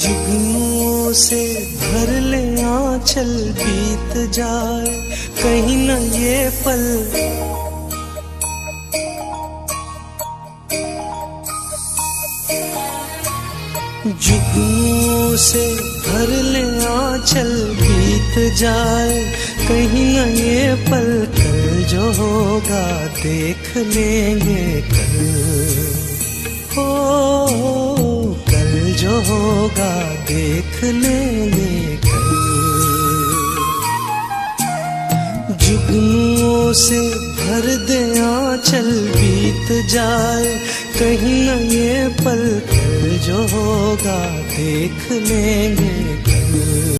जुगनुओं से भर ले आंचल, बीत जाए कहीं न ये पल। जुगनुओं से भर ले आंचल, बीत जाए कहीं न ये पल। कल जो होगा देख लेंगे कल, हो कल जो होगा देख लेंगे कल। जुगनुओं से भर दे आंचल, बीत जाए कहीं न ये पल। कल जो होगा देख लेंगे कल।